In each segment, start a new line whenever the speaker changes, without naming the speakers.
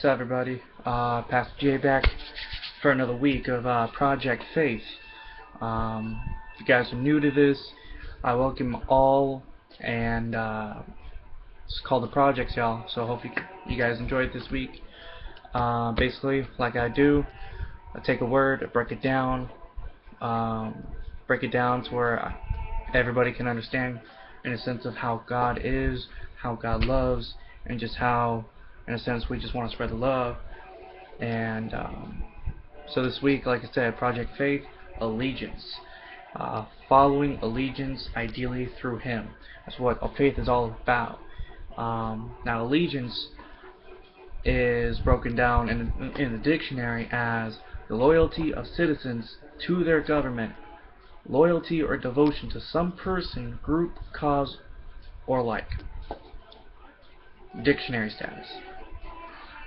What's up, everybody? Pastor J back for another week of Project Faith. If you guys are new to this, I welcome all, and it's called the Projects, y'all. So I hope you guys enjoy it this week. Basically, like I do, I take a word, I break it down to where everybody can understand in a sense of how God is, how God loves, and just how, in a sense, we just want to spread the love. And so this week, like I said, Project Faith, Allegiance. Following allegiance, ideally through Him. That's what faith is all about. Now, allegiance is broken down in the dictionary as the loyalty of citizens to their government, loyalty or devotion to some person, group, cause, or like. Dictionary status.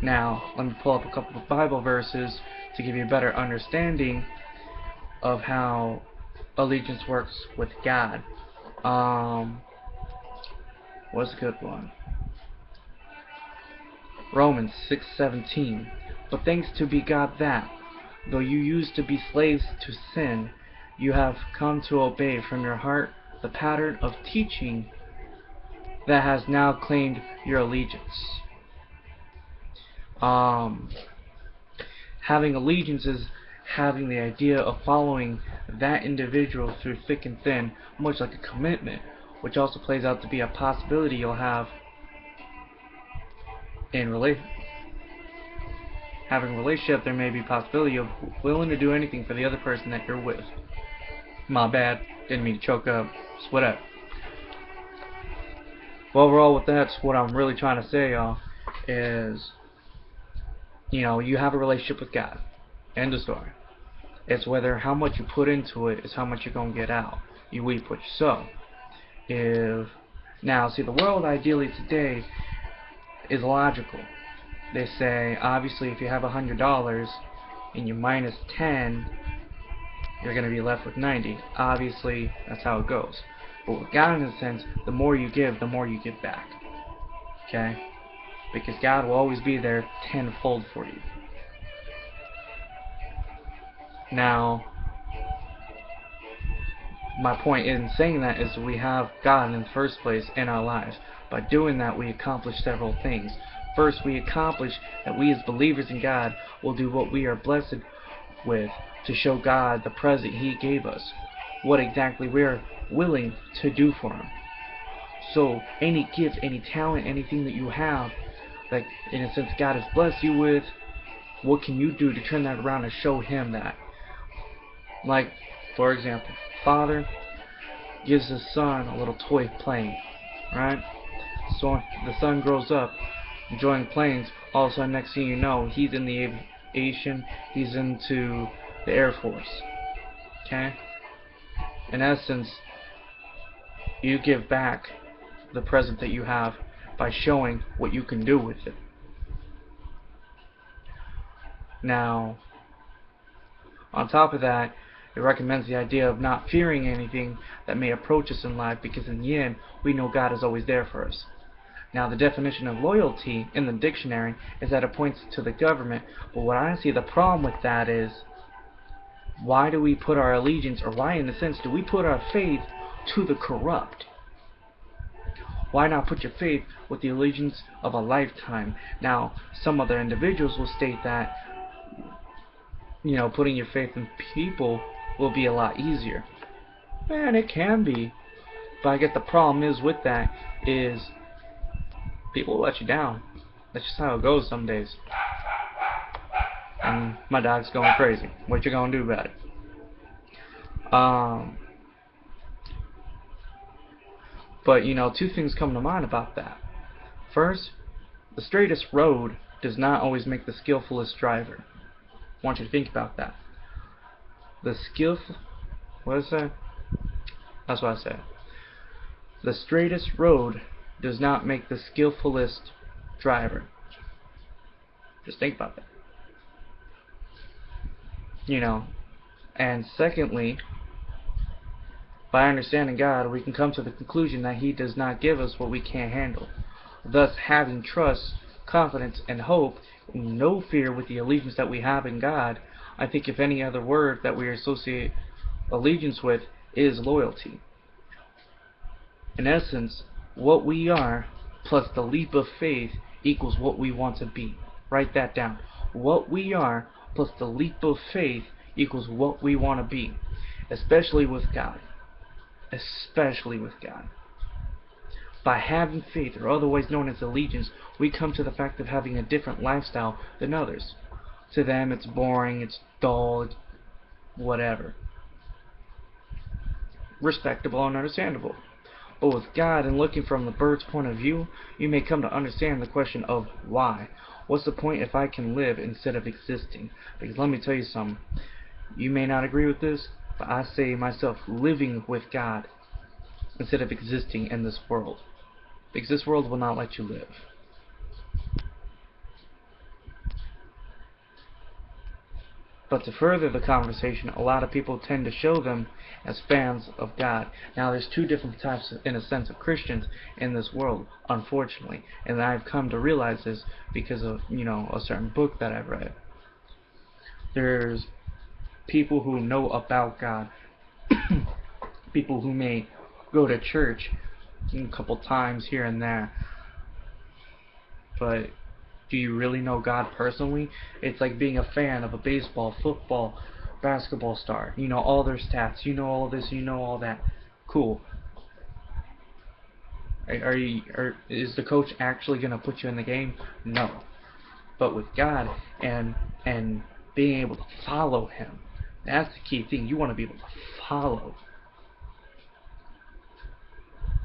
Now, let me pull up a couple of Bible verses to give you a better understanding of how allegiance works with God. What's a good one? Romans 6:17. But thanks to be God that, though you used to be slaves to sin, you have come to obey from your heart the pattern of teaching that has now claimed your allegiance. Having allegiance is having the idea of following that individual through thick and thin, much like a commitment, which also plays out to be a possibility you'll have in having a relationship. There may be a possibility of willing to do anything for the other person that you're with. My bad, didn't mean to choke up, just whatever. Well, overall, with that's what I'm really trying to say, y'all, is, you have a relationship with God. End of story. It's whether how much you put into it is how much you're going to get out. You reap what you sow. Now, see, the world ideally today is logical. They say, obviously, if you have $100 and you minus 10, you're going to be left with 90. Obviously, that's how it goes. But with God, in a sense, the more you give, the more you get back. Okay? Because God will always be there tenfold for you. Now, my point in saying that is we have God in the first place in our lives. By doing that, we accomplish several things. First, we accomplish that we as believers in God will do what we are blessed with to show God the present He gave us, what exactly we're willing to do for Him. So any gift, any talent, anything that you have, like in a sense God has blessed you with, what can you do to turn that around and show Him that? Like, for example, Father gives His son a little toy plane, right? So the son grows up enjoying planes. All of a sudden, next thing you know, he's in the aviation, he's into the Air Force. Okay? In essence, you give back the present that you have by showing what you can do with it. Now, on top of that, it recommends the idea of not fearing anything that may approach us in life, because in the end, we know God is always there for us. Now, the definition of loyalty in the dictionary is that it points to the government, but what I see the problem with that is, why do we put our allegiance, or why in a sense do we put our faith to the corrupt? Why not put your faith with the allegiance of a lifetime? Now, some other individuals will state that, putting your faith in people will be a lot easier. Man, it can be. But I guess the problem is with that is people will let you down. That's just how it goes some days. And my dog's going crazy. What you gonna do about it? But, two things come to mind about that. First, the straightest road does not always make the skillfullest driver. I want you to think about that. What is that? That's what I said. The straightest road does not make the skillfullest driver. Just think about that. And secondly, by understanding God, we can come to the conclusion that He does not give us what we can't handle. Thus, having trust confidence and hope, no fear with the allegiance that we have in God. I think if any other word that we associate allegiance with is loyalty. In essence, what we are plus the leap of faith equals what we want to be. Write that down. What we are plus the leap of faith equals what we want to be. Especially with God. Especially with God. By having faith, or otherwise known as allegiance, we come to the fact of having a different lifestyle than others. To them, it's boring, it's dull, it's whatever. Respectable and understandable. But with God and looking from the bird's point of view, you may come to understand the question of why. What's the point if I can live instead of existing? Because let me tell you something. You may not agree with this, but I say myself living with God instead of existing in this world. Because this world will not let you live. But to further the conversation, a lot of people tend to show them as fans of God. Now there's two different types, in a sense, of Christians in this world, unfortunately. And I've come to realize this because of, a certain book that I've read. There's people who know about God. People who may go to church a couple times here and there. But do you really know God personally? It's like being a fan of a baseball, football, basketball star. You know all their stats. You know all this. You know all that. Cool. Is the coach actually going to put you in the game? No. But with God and being able to follow Him, that's the key thing. You want to be able to follow.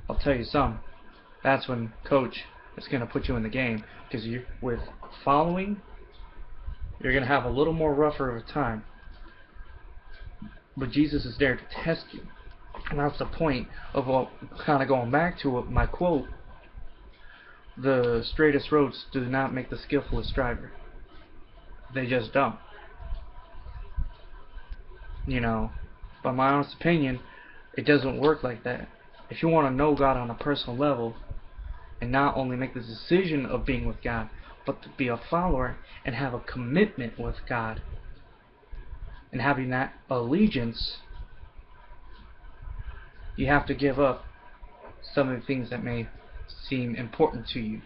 I'll tell you something. That's when coach is going to put you in the game, because with following, you're going to have a little more rougher of a time. But Jesus is there to test you. And that's the point of what, kind of going back to my quote, the straightest roads do not make the skillfullest driver. They just don't. By my honest opinion, it doesn't work like that. If you want to know God on a personal level, and not only make the decision of being with God, but to be a follower and have a commitment with God, and having that allegiance, you have to give up some of the things that may seem important to you,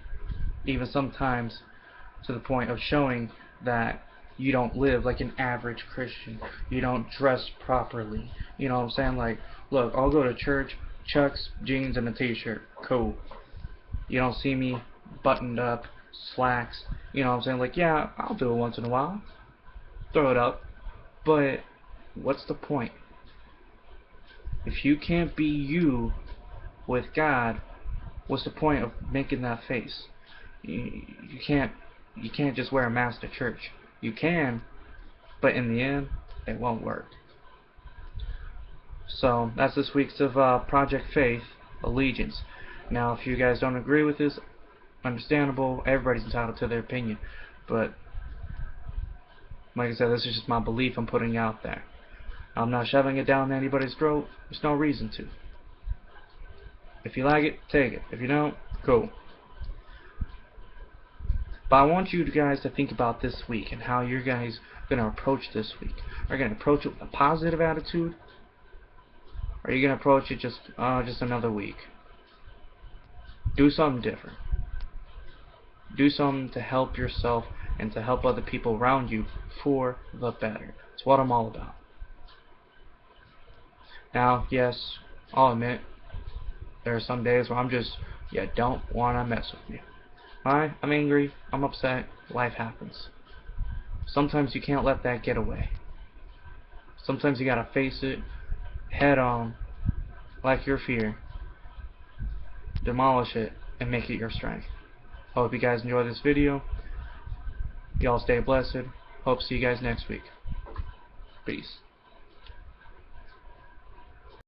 even sometimes to the point of showing that you don't live like an average Christian. You don't dress properly. You know what I'm saying? Like, look, I'll go to church, chucks, jeans, and a t-shirt. Cool. You don't see me buttoned up, slacks. You know what I'm saying? Like, yeah, I'll do it once in a while. Throw it up. But what's the point? If you can't be you with God, what's the point of making that face? You can't just wear a mask to church. You can, but in the end, it won't work. So that's this week's of Project Faith, Allegiance. Now, if you guys don't agree with this, understandable. Everybody's entitled to their opinion. But like I said, this is just my belief I'm putting out there. I'm not shoving it down anybody's throat. There's no reason to. If you like it, take it. If you don't, cool. But I want you guys to think about this week and how you guys going to approach this week. Are you going to approach it with a positive attitude? Or are you going to approach it just another week? Do something different. Do something to help yourself and to help other people around you for the better. It's what I'm all about. Now, yes, I'll admit, there are some days where you don't want to mess with me. I'm angry, I'm upset, life happens. Sometimes you can't let that get away. Sometimes you gotta face it head on, like your fear, demolish it, and make it your strength. Hope you guys enjoy this video. Y'all stay blessed. Hope to see you guys next week. Peace.